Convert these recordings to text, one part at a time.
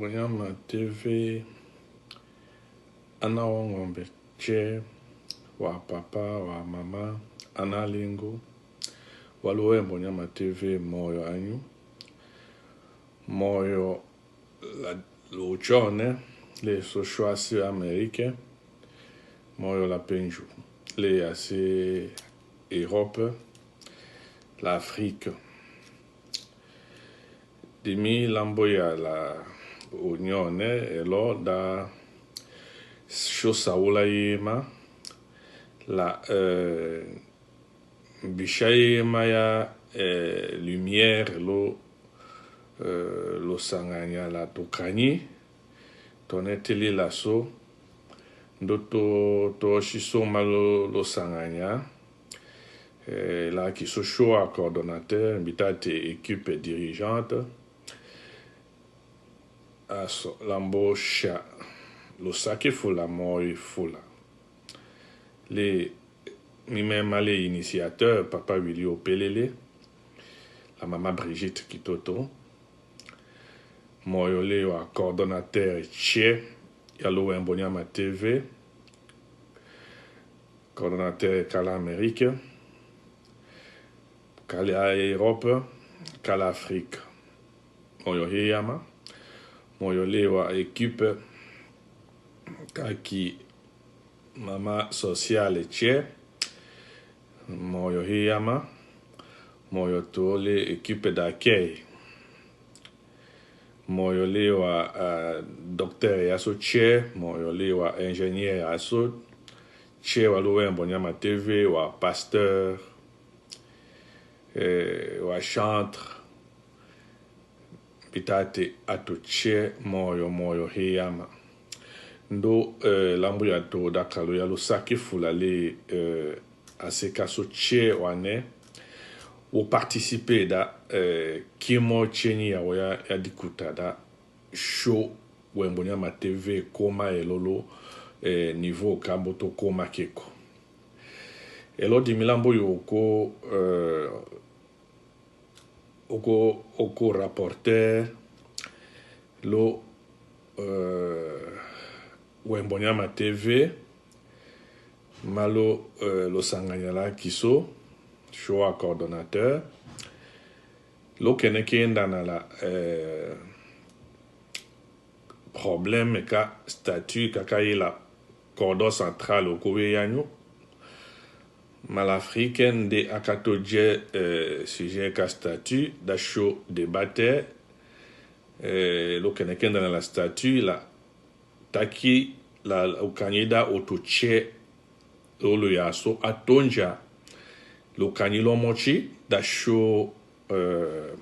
Bonyama TV ana ng'ombe che wa papa wa mama ana lingo waluwe Bonyama TV moyo anyu moyo la luchone le sociali américains moyo la penju le assez Europe l'Afrique dimi lamboya la unione e lo da shosaula yema la bishayema ya lumière lo sanganya la tokani toneteli la so ndoto to shisoma lo sanganya là qui se choix coordonnateur bitate équipe dirigeante aso l'embauche lo sake fula moi fula les même les initiateurs papa Willy Opelele la maman Brigitte Kitoto moyole wa coordonnateur Tché yalo Bonyama TV coordonnateur Kala Amérique Kala Europe Kala Afrique moyo yama moyole wa équipe kaki mama sociale Tché moyo hiyama moyo tole équipe d'accueil moyo lewa docteur yaso Tché moyo lewa ingénieur yaso Tché waluwe Bonyama TV wa pasteur wa chantre pitate ato Tché moyo hiyama ndo lambu ya to dakalo ya lo saki fulale aseka so Tché wane o participer da kimo cheni ya dikuta da show Bonyama TV koma elolo niveau kamboto koma keko elo di milambo yoko oko rapporteur lo Bonyama TV malo lo sanganyala kiso choix coordonnateur lo kene kenda na la problème ka statut kaka la cordon central au kowe yanyo malafricaine de akatoje sujet ka statut da show débattait lo kene kenda na la statut la taki la ukanyida otoche lo yaso atonja lo kanilo mochi da show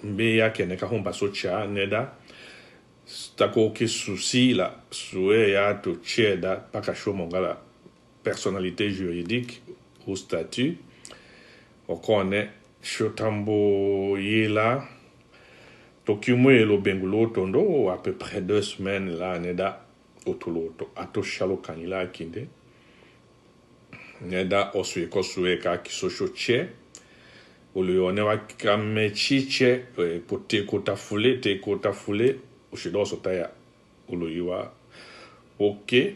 mbeya kene ka homba socha neda tako ke souci la soué ya to da paka show mongala personnalité juridique au statut on connaît shotambo yela tokimwe lo bengulo tondo à peu près 2 semaines là neda otoloto ato shalo kanila kinde neda oswe koswe ka kisocho Tché oleone wa kamechi Tché pote kota fule te kota fule oshido sotaya oloyiwa ok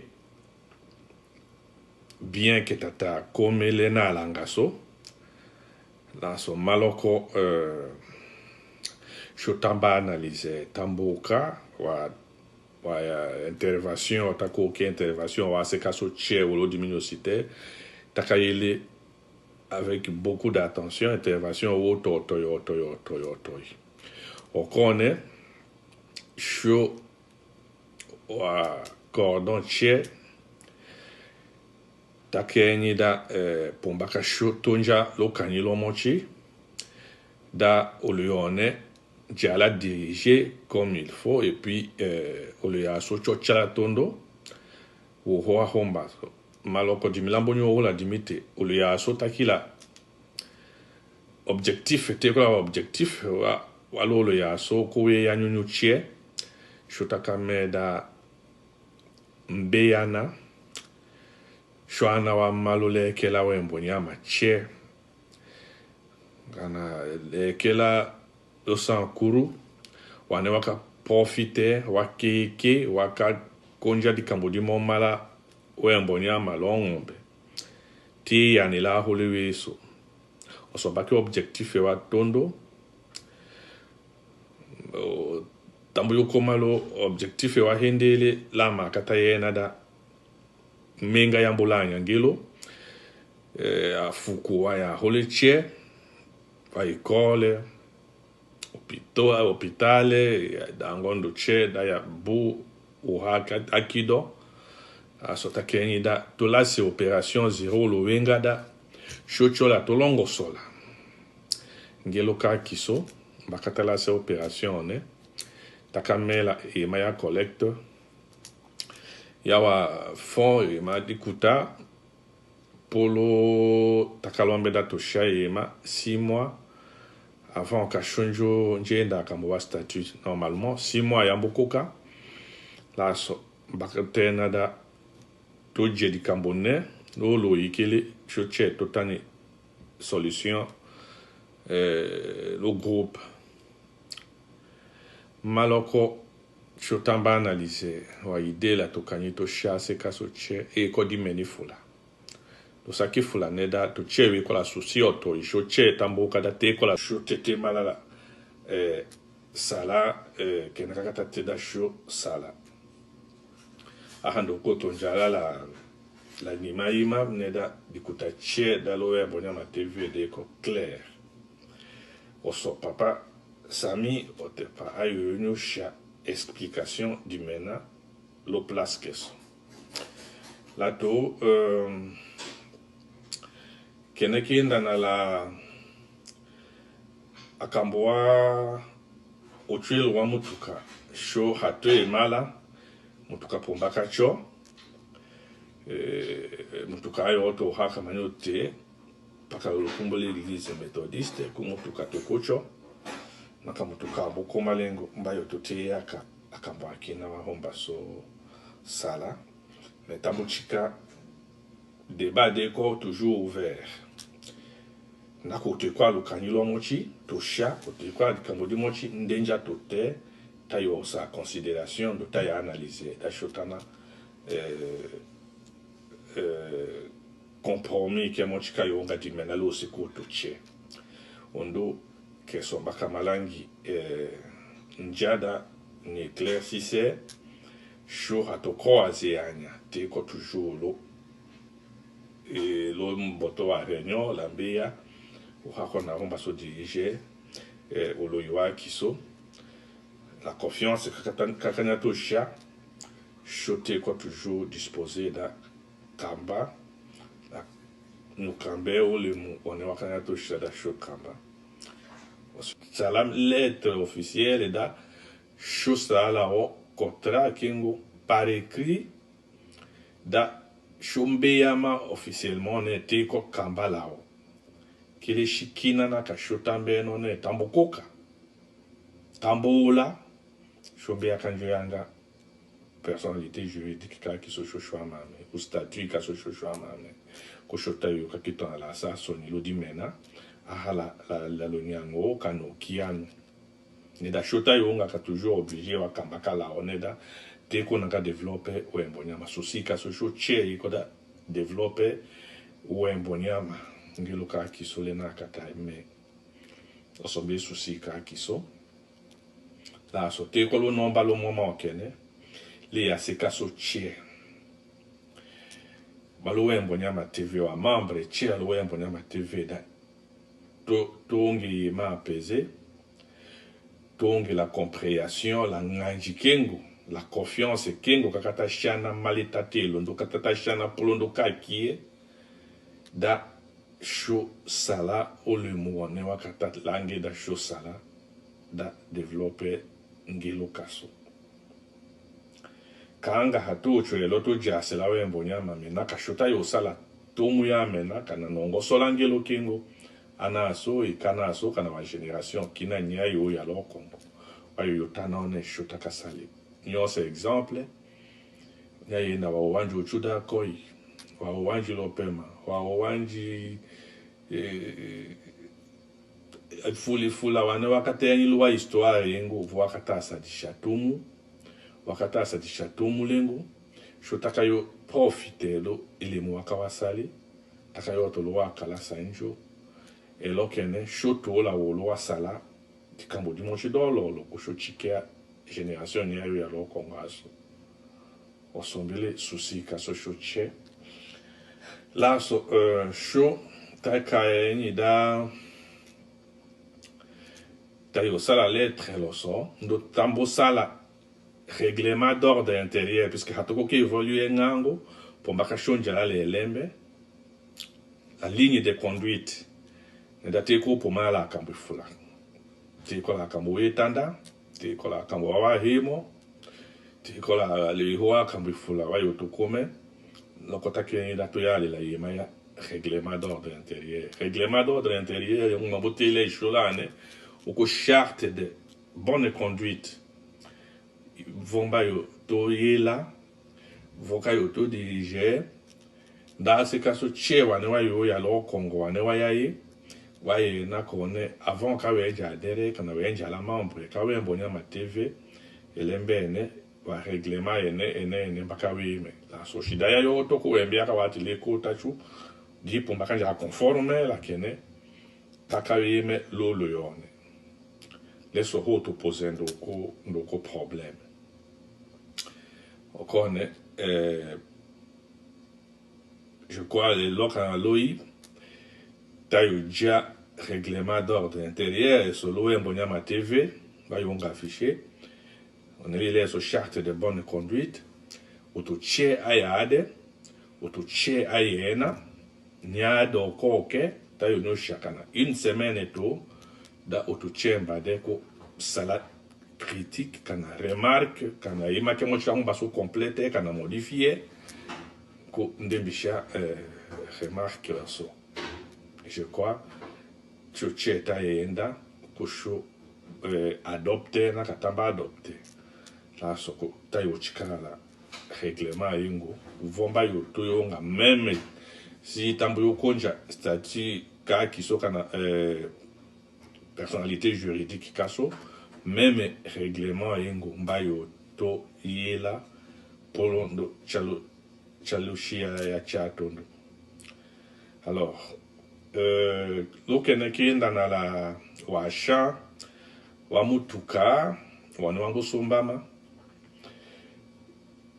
bien que tata comme lena langaso la so maloko shotamba analyse tamboka wa intervention tako ke intervention wa se kaso Tché ou luminosité takayele avec beaucoup d'attention intervention au toyo on connaît show wa cordon Tché takeni da pombaka show tonja lo kanilo mochi da oleone jala diriger comme il faut et puis olea socho chala tondo wo hoa homba maloko dimilambo nyo la dimite olea so takila objectif te ko objectif wa lo olea so ko ya nyunyu Tché shotaka meda mbeyana shwana wa malole kela Bonyama Tché kana kela lo sankuru wane waka profiter wakeke waka konja di kambo di momala wembonya malongombe ti yanela holeweso osobaki objectif wa tondo tambo yokomalo objectif wa hendele la makata yena da menga yambulanya ngelo afuku wa ya holeche wa ikole hopitale dangondo che da ya bu uhaka akido asota kenyi da tolasi operation zero lo wenga da shochola tolongo sola ngelo ka kiso bakatala se operation ne takamela e maya collector yawa fond e ma dikuta polo takalombe da tosha e ma 6 mois avant kashonjo njenda kamwa statut normalement 6 mois ya mbokoka la so bakatena da toje di kambone lo ikele choche totani solution le groupe maloko chotamba analyse wa ide la tokani to chasse kasoche e kodi menifula to saki fula neda to chewe ko la souci auto choche tambo kada te ko la chotete malala sala kenaka tate da show sala ahando koto njala la nimaima neda dikuta che dalowe bonyama TV de ko clair oso papa sami otepa ayo nyosha explication du mena lo place keso lato keneki ndana la akamboa otuel wa mutuka show hatwe mala mutuka pombaka cho mutuka ayo oto haka manyote paka lukumbole l'église méthodiste ku mutuka tokocho naka mutuka boko malengo mbayo tote yaka akambo akina wahomba so sala metabuchika débat déco toujours ouvert na kote kwa lukanyilo mochi tosha kote kwa kamodi mochi ndenja tote tayo sa considération de taille analyser da shotana compromis ke mochika yonga dimena lo sekuto che ondo ke sombaka malangi njada ni éclaircissait chaud à to croazianya te ko toujours lo lo mboto wa réunion la mbia o hakona on va se diriger au loyoa kiso la confiance kakanya to sha choté ko toujours disposé da kamba nous camber ou le mot on est wakana to sha da sho kamba salam lettre officielle da chose la o contrat kingo par écrit da shombeyama officiellement ne te ko kamba lao kile shikina na kashotambe no ne tambokoka tambola shombeya kanjoyanga personnalité juridique qui se chochoa mame ou statut qui se chochoa mame ko shota yo kakito ala sa soni lo dimena ahala la lonyango kano kiano ne da shota yo nga ka toujours obligé wa kamba kala oneda te ko nanga développer o embonyama souci ka so choche ko da développer o embonyama ngelo ka kisole na kata me osobe souci ka kiso la so te ko lo nomba lo moment kene le ya se ka so che balo embonyama TV wa membre che lo embonyama TV da tongi ma pesé tongi la compréhension la nganji kengo la confiance kengo kakata shana malitatelo ndo katata shana polondo kakie da sho sala olemo ne wakata langue da sho sala da développer ngelo kaso kanga hatu chwe loto jase la wembo nyama mena kashota yo sala tomu ya mena kana nongo solangelo kengo anaso ikanaso kana ma génération kina nya yo ya lokongo ayo yotana one shota kasali nyose exemple nyaye na wawanji uchuda koi wawanji lopema wawanji fula wane wakateni lwa histoire yengu wakatasa di chatumu lengu sho takayo profitelo ile mwaka wasali takayo to lwa kala sanjo elokene sho to la wolo wasala dikambo dimanche dolo lo ko sho chikea génération ya yo ya lo kongaso osombele susi kaso sho che la so sho takaye ni da tayo sala lettre lo so ndo tambo sala règlement d'ordre intérieur puisque hatoko ki évolue ngango pour mbaka shonjala le lembe la ligne de conduite ndate ko pour mala kambu fula te ko la kambu etanda te ko la kambu wa himo te ko la le hoa kambu fula wa yotokome lokota ke ndato ya le la yema ya règlement d'ordre intérieur yon mabotele cholane ou charte de bonne conduite vomba yo to yela voka yo to diriger da se kaso chewa ne wa yo ya lo kongo ne wa yayi wa ye na kone avant ka we ja dere kana we ja la membre ka we mbonya ma tv elembene wa règlement ene mbaka we me la so shida ya yo to ko we mbia ka wati le ko tachu di pour mbaka ja conforme la kene takawe me lo yone les autres posent un problème. On connaît, je crois, les locaux l'OI, taille déjà règlement d'ordre intérieur, et sur l'OI, on a ma TV, on va afficher, on a les chartes de bonne conduite, auto tché ayade, auto tché ayena, niade au coque, taille no chacana. Une semaine et tout, da autochemba deko sala critique kana remarque kana ima ke mo changu baso complète kana modifier ko ndembisha remarque la so je crois chocheta yenda ko sho adopter na katamba adopter la so ko tayo chikala règlement yingo vomba yo to yonga même si tambo yo konja statut ka kiso kana personnalité juridique kaso même règlement yengo mbayo to yela polondo chalushia ya chatondo alors lokene na la washa wa mutuka wanwango sombama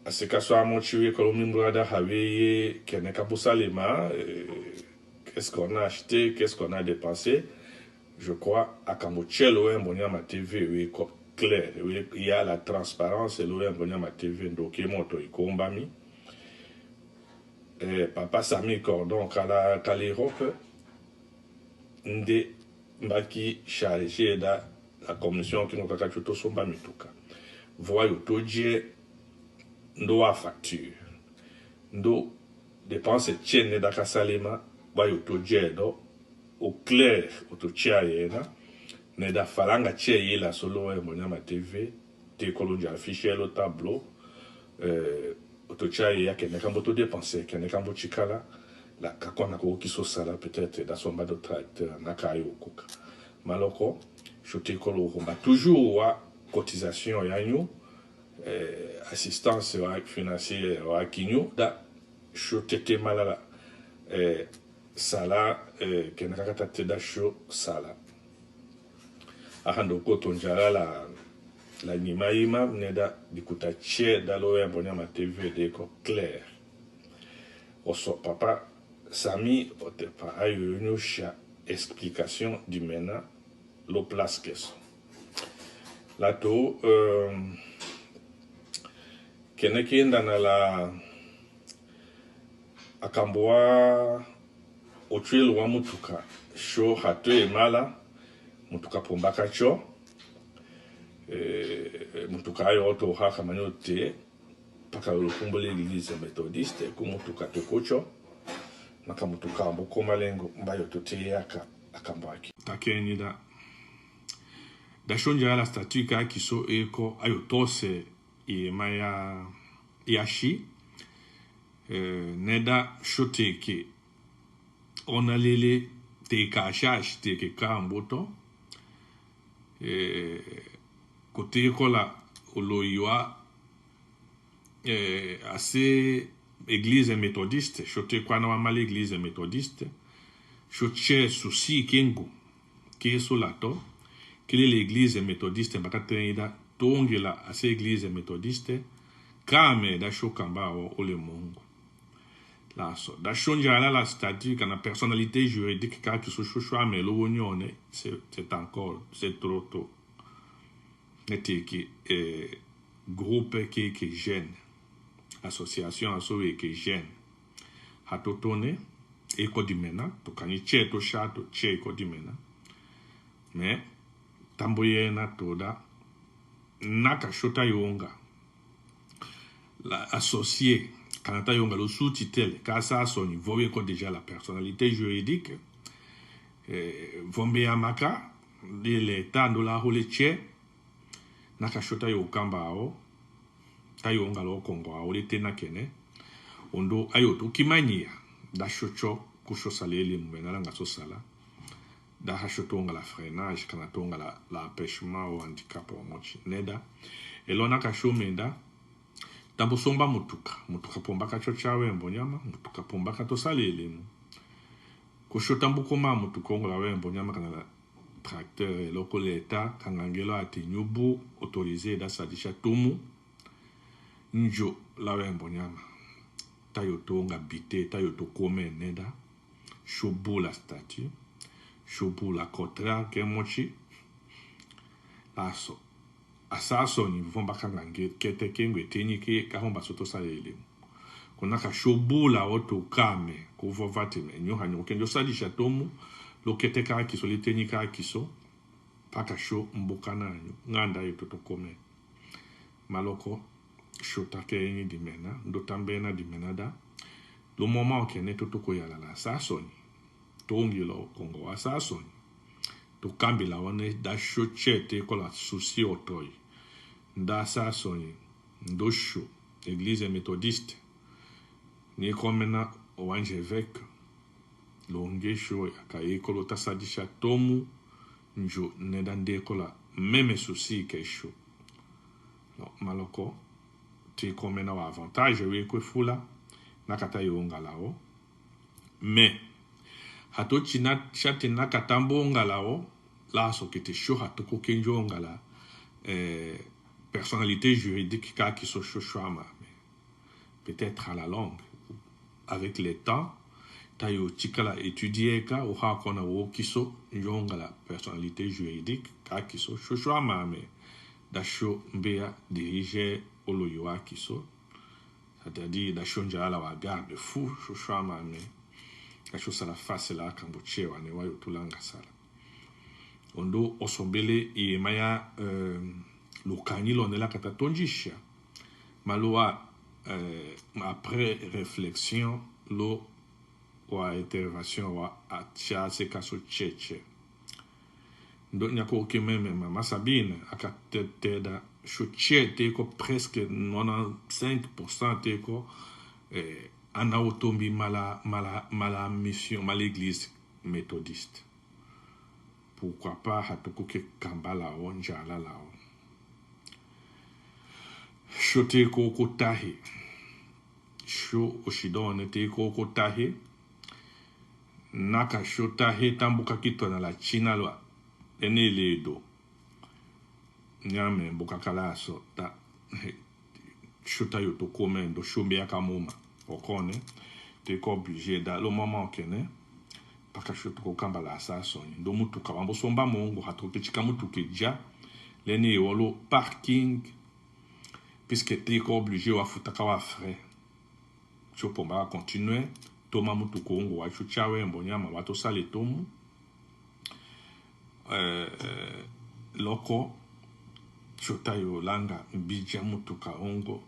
asikaso amochiwe kolomimbrada haveye kene kabusalema qu'est-ce qu'on a acheté, qu'est-ce qu'on a dépensé. Je crois à Kamochelo, ma TV, oui, clair, oui, il y a la transparence, et ma TV, donc il monte, il combami. Papa Sami Cordon, à l'Europe, Nde Mbaki chargé de la commission qui nous a fait tout son bamituka. Voyez, tout Dieu, ndo a facture. Ndo dépense tienne d'Akasalema, voyez, tout Dieu, do. Au clair au tia yena ne da falanga tia yela solo e ma TV te kolonja afficher le tableau au tia ya ke ne kambo to dépenser ke ne kambo chikala la kakona ko kiso sala peut-être dans son bas de tracteur na kayo kuka maloko chote kolo romba toujours wa cotisation ya nyu assistance financière wa kinyu da chote te malala sala kenakata teda show sala ahando kotonjala la nimaima neda dikuta che dalo ya bonya ma TV deko clair oso papa Sami ote pa ayo nyosha explication du mena lo place keso lato kenekenda na la akamboa otuelo wa mutuka sho hatwe mala mutuka pombaka cho mutuka ayo oto haka manyote paka ulukumbole l'église méthodiste ku mutuka tokocho naka mutuka mboko malengo mbayo tote yaka akambaki takeni da shonja la statue ka kiso eko ayo tose maya yashi neda shoteke on a lele te ka acheté ke ka mboto côté kola oloiwa assez église méthodiste chote kwa na mal église méthodiste choche souci kengo ke solato que l'église méthodiste bakatenda tongela assez église méthodiste kame da shokamba o le mongo la so da shonjala la statut kana personnalité juridique ka ki so chochoa mais l'union c'est encore c'est trop tôt n'était qui groupe qui gêne association aso qui gêne hatotone eko dimena to kani cheto shato che eko dimena mais tamboye na toda naka shota yonga la associé quand yonga le sous-titel kasa soni voye ko déjà la personnalité juridique vombe amaka de l'état de la holeche naka shota yo kambao tayonga lo kongo a olete na kene ondo ayoto kimanyia da shocho kusho salele mwena nga so sala da hashotonga la freinage kana tonga la empêchement au handicap au mochi neda elona kasho menda tambosomba mutuka pomba kachochawe mbonyama mutuka pomba kato salele kusho tambukoma mutuka ngola we mbonyama kana la tracteur loko leta kangangelo ati nyubu autorisé da sadisha tomu njo la we mbonyama tayoto nga bite tayoto kome neda shobu la statue shobu la kotra ke mochi aso asaso ni vomba kangange kete kengwe teni ke ka homba soto salele kuna ka shobu la oto kame ko vovate me nyo hanyo kenjo sadi chatomu lo kete ka kiso le teni ka kiso paka sho mbokana nganda yoto to kome maloko shota ke ni dimena ndo tambena dimena da lo moment ke ne toto ko yala la sasoni tongi lo kongo asasoni to kambi la wane da shochete ko la souci otoi da sasoni ndosho église méthodiste ni komena oanje vek lo ngesho ka ko lo tasadisha tomu njo ne dande ko la meme souci ke sho no maloko ti komena wa avantage we ko fula nakata yonga lao mais hato china chate nakatambo ngalao la so kete sho hato ko kenjo ngala personnalité juridique ka qui so chochoama peut-être à la longue avec le temps tayo chikala étudier ka o ha kona wo kiso ngala personnalité juridique ka qui so chochoama mais dasho mbea diriger oloyoa kiso c'est-à-dire dashonja la wa garde fou chochoama mais kasho sala face la kamboche wane wa yotulanga sala ondo osombele e maya lokani lonela katatonjisha maloa après réflexion lo wa intervention wa acha se kaso cheche ndo nyako ke meme mama Sabine akateda chochete ko presque 95% te ko ana otombi mala mission mal église méthodiste pourquoi pas hatoko ke kambala onjala lao shote ko kotahi sho oshidone te ko kotahi naka shotahi tambuka kitona la china lo ene ledo nyame mboka kalaso ta shota yoto komendo shombe yakamuma okone te ko obligé da le moment kene paka shoto ko kambala asasoni ndo mutuka bambo somba mongo hatoke chika mutuke ja lene wolo parking puisque te ko obligé wa futaka wa frais chopomba continuer toma mutuko ngo wa chuchawe mbonyama wato sale tomu loko shota yo langa mbija mutuka ongo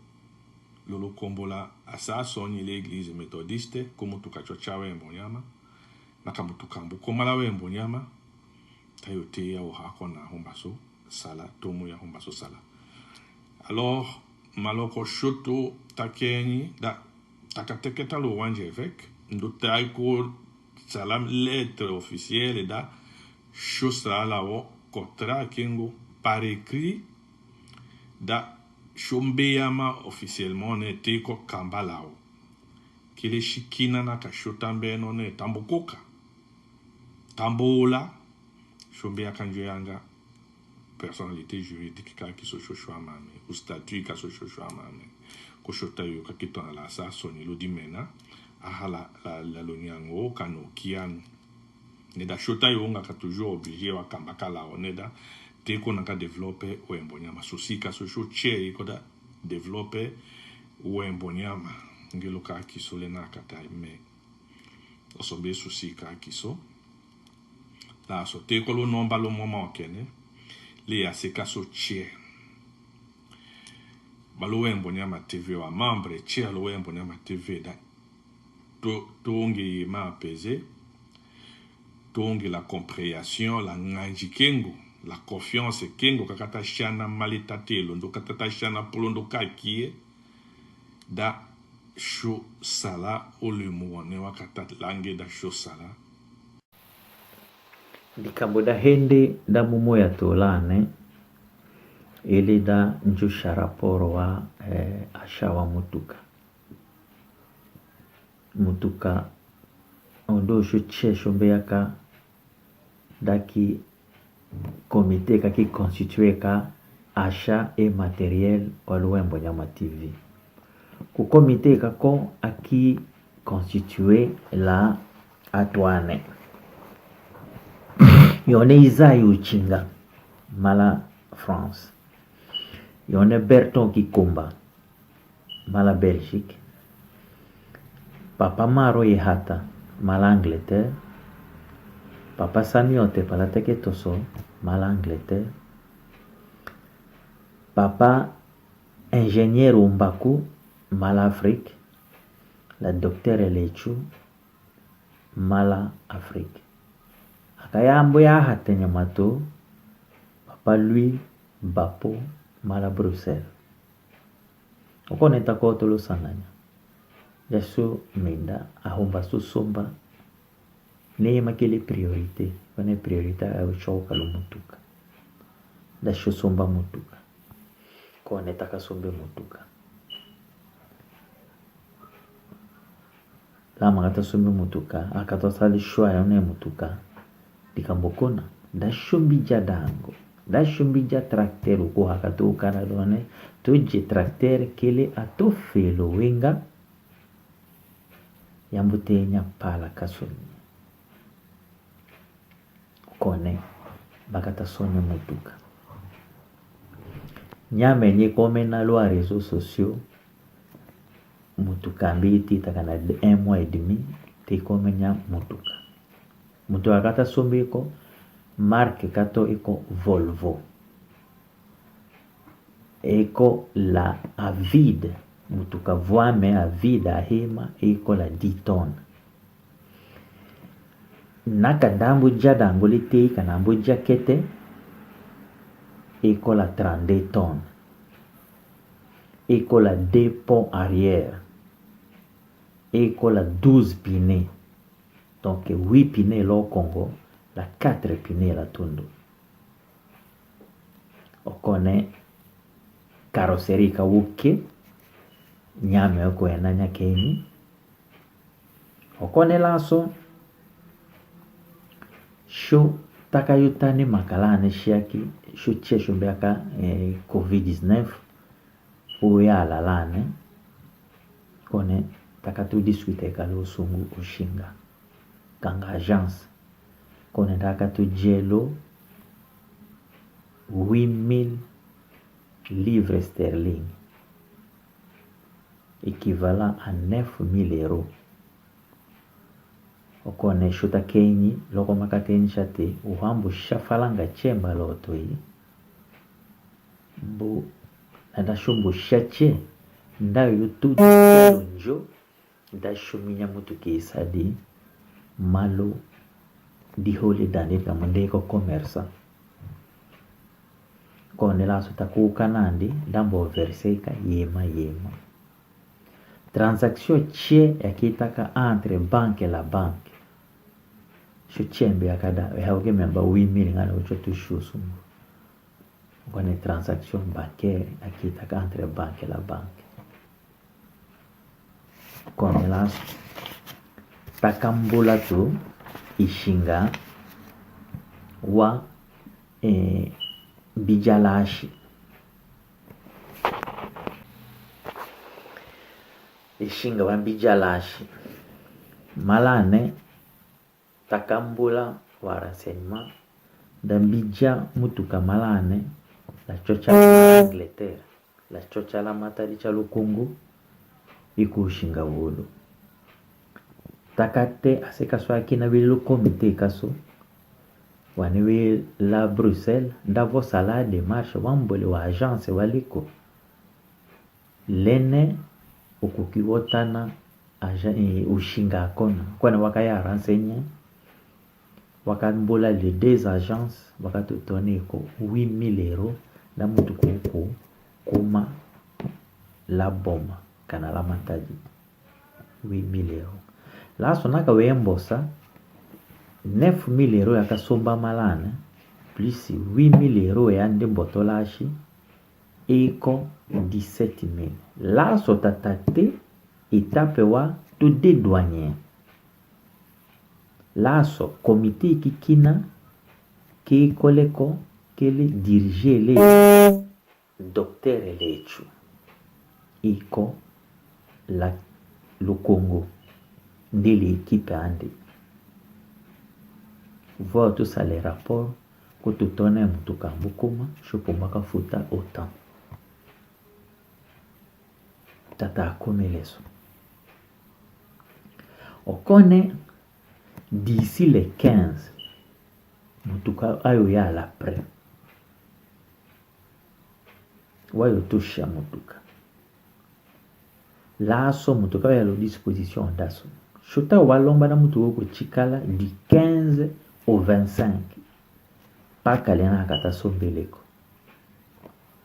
lolo kombola asasoni l'église méthodiste komutuka chochawe mbonyama nakamutuka mbukoma we mbonyama tayote ya ohakona hombaso sala tomu ya hombaso sala alors maloko shoto takeni da takateketa lo wanje avec ndo taiko salam lettre officielle da shosa lao contrat kengo par écrit da shombeyama officiellement ne teko kambalao kile shikina na kashotambe no ne tambokoka tambola shombeya kanjo yanga personnalité juridique qui se chochoa mame ou statut qui se chochoa mame ko shota yo ka kitona la sa soni lo dimena ahala la lonyango kano kian ne da shota yo nga ka toujours obligé wa kambaka la oneda te ko naka développer o embonyama souci ka so che ko da développer o embonyama ngelo ka kisole na kata me osobe souci ka kiso la so te ko lo nomba lo moment kene le a se kaso che balo embonyama TV wa membre che lo embonyama TV da tongi ma pesé tongi la compréhension la nganji kengo la confiance kengo kakata shana malitate londo katata shana polondo kakie da sho sala olemu ne wakata lange da sho sala likambo da hende da mumo ya tolane ili da njusha raporo wa ashawa mutuka ondo shuche shombeyaka daki komite kaki constitué ka achat et matériel wa Embonyama TV ku komite kako aki constitué la atwane yone Isaïe Uchinga mala France yone Berton Kikumba mala Belgique Papa Maro Yehata mala Angleterre Papa Samiote palateke toso mala Angleterre Papa Ingénieur Umbaku mala Afrique la Docteur Elechu mala Afrique akayambo ya hatenya mato Papa Louis Bapo mala Bruxelles okoneta ko tolo sanganya yaso menda ahomba susomba ne makele priorité kone priorité au choka lo mutuka da somba mutuka kone takasombe mutuka la magata sombe mutuka akatosali shwa yone mutuka dikambokona da shombija dango da shombija tracteur ko hakato kana done tuje tracteur kele atofelo wenga yambutenya pala kasoni kone bakata sonye mutuka nyame nye komena lo a réseaux sociaux mutuka mbiti takana 1 mois et demi te komenya mutuka kata sombiko marque kato iko Volvo eko la avide mutuka voame avide ahema eko la 10 tonnes nakandambu jadango lite kanambu jakete eko la 32 tonnes eko la 2 ponts arrière eko la 12 pneus donc 8 pneus lo Congo la 4 pneus la Tundu okone carrosserie ka wuke nyame oko enanya keni okone laso sho takayutani makalane shiaki sho chesho mbeka COVID-19 uya alalane kone takatu discute kalo sungu ushinga kanga agence kone takatu jelo 8,000 livres sterling équivalent à 9,000 euros okone shuta kenyi loko makateni shate uhambu shafalanga chemba loto yi bu nada shumbu shache ndayo yutuji njo nda shuminya mutu kisadi malo di holi dani kamandeko commerce kone la sutakuka nandi dambo verseka yema transaction che yakitaka entre banque la banque sho chembe akada hauke memba 8000 ngana ucho tushusu kwenye transaction bancaire akitaka entre banque la banque kone laso takambula tu ishinga wa bijalashi ishinga wa bijalashi malane takambula wa renseignement dambija mutuka malane la chocha la Angleterre la chocha la matari cha lukungu ikushinga wulu takate aseka swaki na bilu komite kaso waniwe la Bruxelles ndavo sala démarche wambole wa agence waliko lene ukukiwotana ushinga akona kwana wakaya renseigner wakambola les deux agences wakatutone ko 8000 euros na mutu kuku kuma la boma kana la matadi 8000 euros la sonaka wembosa 9000 euros yakasomba malana plus 8000 euros ya ndembotolashi iko 17000 la sotatate etape wa tout des douaniers laso komite kikina ke koleko kele dirige le docteur lechu iko la le Congo de l'équipe ande voir tout ça les rapports que tout tonne mutuka mbukuma shopombaka futa autant tata akomeleso okone d'ici les 15 mutuka ayo ya la près wayo tusha mutuka laso mutuka ya lo disposition daso shota walomba na mutuko ko chikala du 15 au 25 paka lena kata sombeleko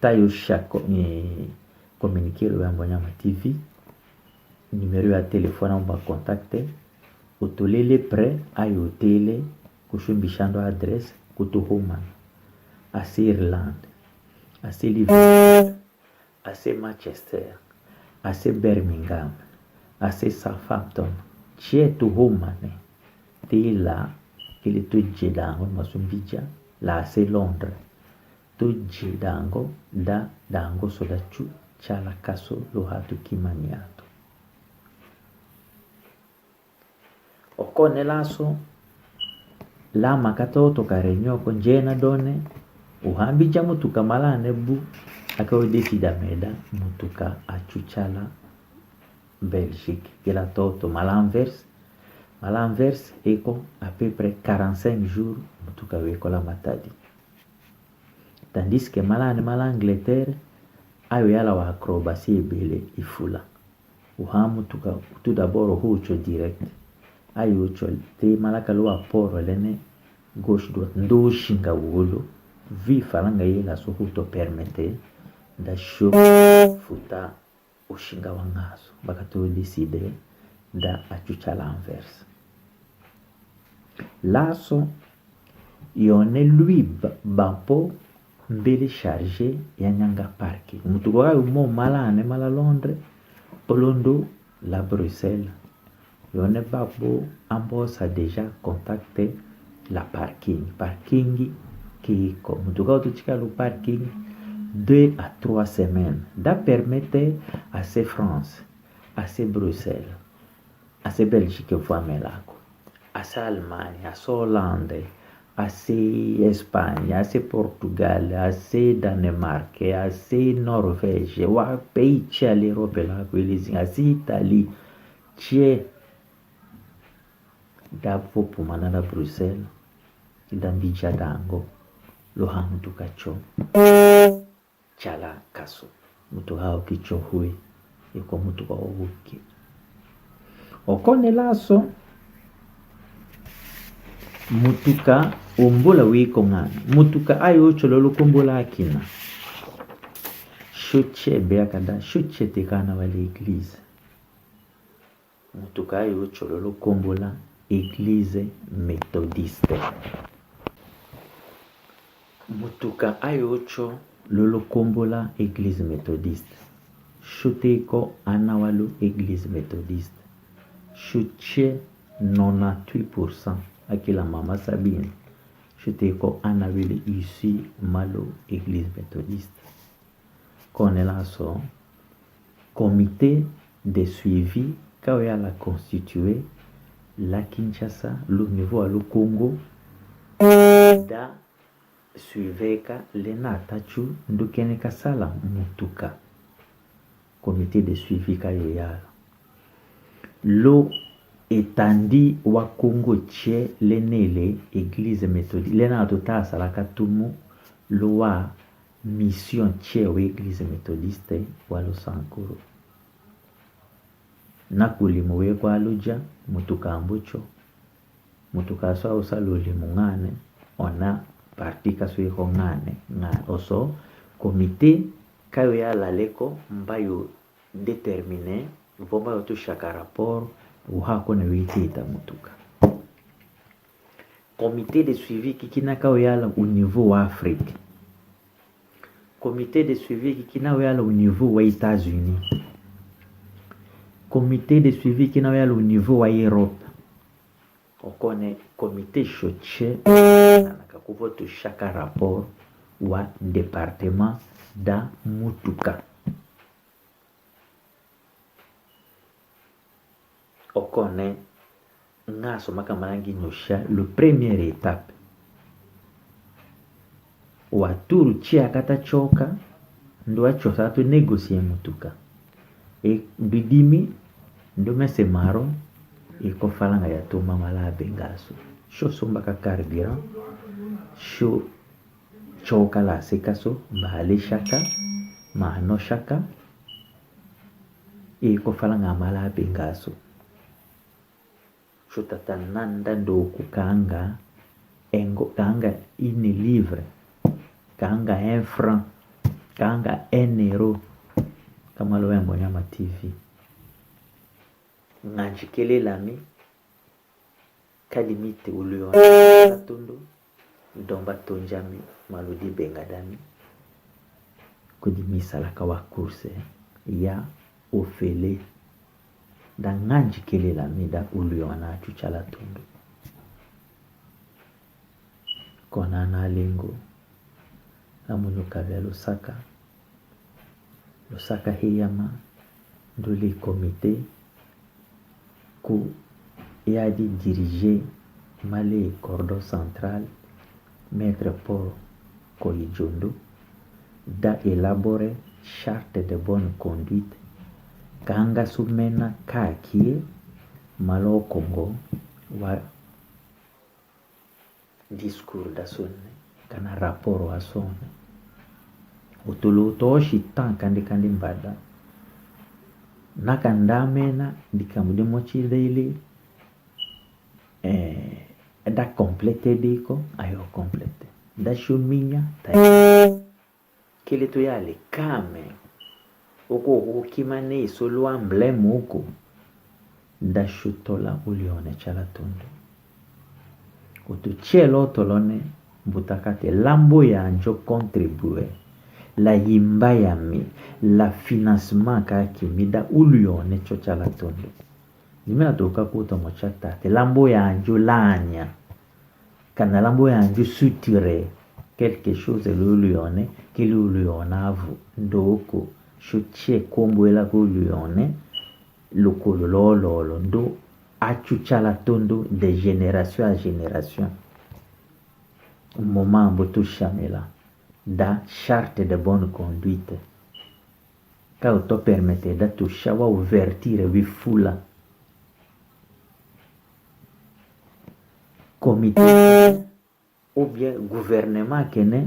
tayo shako ni communiquer le Mbonyama TV numéro ya téléphone on va contacter utolele prêt ayo tele kushumbishando adresse kutuhuma ase Irlande ase Liverpool ase Manchester ase Birmingham ase Southampton chie tuhumane tela kile tujidango masumbija la ase Londres tujidango da dango sodachu chala kaso lohatu kimaniato okone laso la makatoto karenyo konjena done uhambija mutuka malane bu akawe decida meda mutuka achuchala Belgique kila toto malanvers eko à peu près 45 jours mutuka weko la matadi tandis que malane Angleterre ayo yala wa acrobatie bele ifula uhamu tuka tout d'abord hucho direct ayo te malaka lo aporo lene gauche droite ndo shinga wolo vi faranga yela so huto permettre da show futa ushinga wangaso bakato decide da achucha l'envers laso yone lui bampo mbele chargé ya nyanga parki mutu kwa mo malane mala Londres polondo la Bruxelles yone babo ambosa déjà contacté la parking qui comme mutu kwa tuchika le parking 2 à 3 semaines da permettre à ces France à ces Bruxelles à ces Belgique voamelako à ces Allemagne à ces Hollande assez Espagne, assez Portugal, assez Danemark, assez Norvège, wa pays c'è l'Europe là, quelli assez Italie, c'è dapo pumana da Bruxelles, dambija dango, lo hamutu kacho, chala kaso, mutu hao kicho hui, iko mutu kwa ubuki. Okone laso, mutuka umbola wiko ngana mutuka ayo chololo kombola akina shoche beakada shoche tekana wale église mutuka ayo chololo kombola Église méthodiste. Mutuka ayocho lolo kombola Église méthodiste. Shuteko anawalu Église méthodiste. Shuche 98% akila mama Sabine. Shuteko anawili ici malo Église méthodiste. Connaissance comité de suivi kawya la constitué la Kinshasa le niveau à le Congo da suiveka lena tachu ndukene kasala mutuka comité de suivi kayoyala lo etandi wa Congo tche lenele église méthodique lena tota salaka tumu lo wa mission tche wa église méthodiste walo sankuru nakulimu wekwa aluja mutuka ambucho mutuka so usaluli mungane ona parti kasweko ngane oso comité kayo ya laleko mbayo déterminé vomba yotu shaka rapport uhako na witita mutuka comité de suivi kikina kayo ya au niveau wa Afrique comité de suivi kikina ya au niveau wa États-Unis comité de suivi qui n'a au niveau wa Europe. On connaît comité choche nakakuvo tu chaque rapport wa département da mutuka. On connaît ngaso makamangi nyosha le première étape. Wa turu chia kata choka ndo achosa tu négocier mutuka. Et bidimi ndume semaro iko falanga ya tuma mala bengaso sho somba ka carburant sho choka la sekaso bahale shaka mahano shaka iko falanga mala bengaso sho tatananda ndo kukanga engo kanga ini livre kanga 1 franc kanga 1 euro kama lo yango nyama TV nganjikele lami kalimite ulio tundu domba tonjami maludi bengadami kudimisa la kawa kurse ya ofele da nganjikele lami da ulio na chuchala tundu kona na lengo amunyo kabya Lusaka hiyama ndoli comité ku yadi diriger male cordon central maître Paul Koijondo da élaborer charte de bonne conduite kanga sumena kakie malo Congo wa discours da sonne kana rapport wa sonne utulu toshi kandi mbada nakandamena dikamudi mochile ile da complete diko ayo complete da shuminya kile to yale kame uko ukimane solo emblem uko da shutola ulione chala tundu utuchelo tolone butakate lambo ya anjo contribuer la yimba yami la financement ka kimida ulione chocha la tondo nimena toka kuto mochata te lambo ya anjo lanya kana lambo ya anjo suture quelque chose ulione kili ulionavu ndoko chuche kombo ela ulione lokolo lolo ndo achucha la tondo de génération à génération moment boto chamela da charte de bonne conduite ka auto permette da tu shawa ouverture vi fula comité ou bien gouvernement kene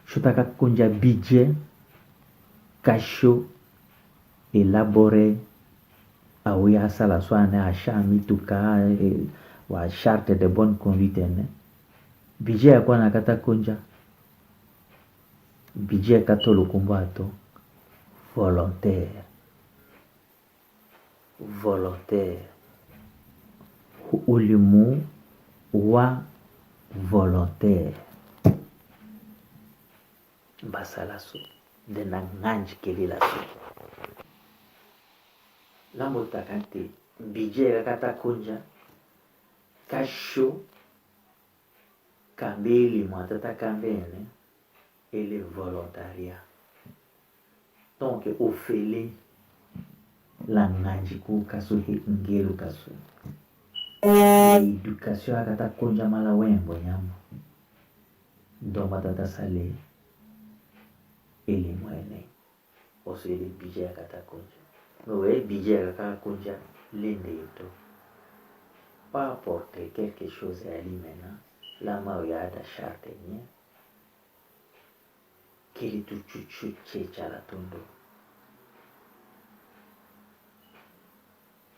chutaka kunja budget kasho élaboré awya sala swana ashami tuka wa charte de bonne conduite ne budget yakwa nakata kunja budget katolo kumbato volontaire ulimu wa volontaire basala so nde na nganji kelela so lambo takante budget kata kunja kasho kambeli mwatata kambene ele volontariat donc ofele la nganji ku kaso he ngelu kaso education akata kunja mala wembo nyama ndo matata sale ele mwene oso ele budget akata kunja no budget akata kunja lende ito pas apporter quelque chose à lui maintenant la maoyada charte nie kili tu chuchu checha la tondo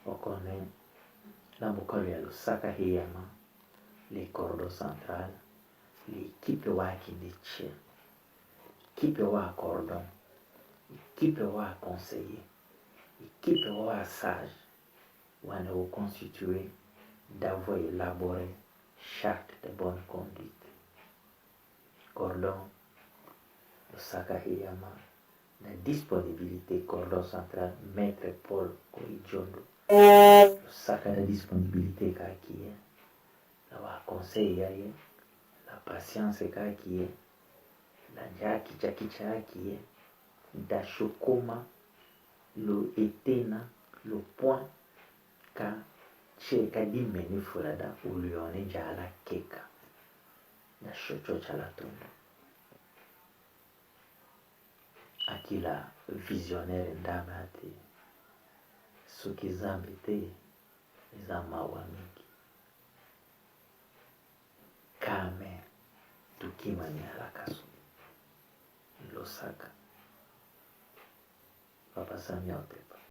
okone la mokolo ya Lusaka hiyama le cordo central l'équipe wa kindiche équipe wa cordon équipe wa conseiller équipe wa sage wana constitué d'avoir élaboré charte de bonne conduite cordon Lusaka hiyama la disponibilité cordon central maître Paul Korijondo Lusaka la disponibilité kakiye la conseil yaye la patience kakiye la njaki chakicha kiye da shokoma lo etena lo point ka cheka dimeni fulada ulione jala keka na shocho chala tondo akila visionnaire ndame ati soki zambi te eza mawa mingi kame tukimani alakaso Lusaka Papa Samia Otepa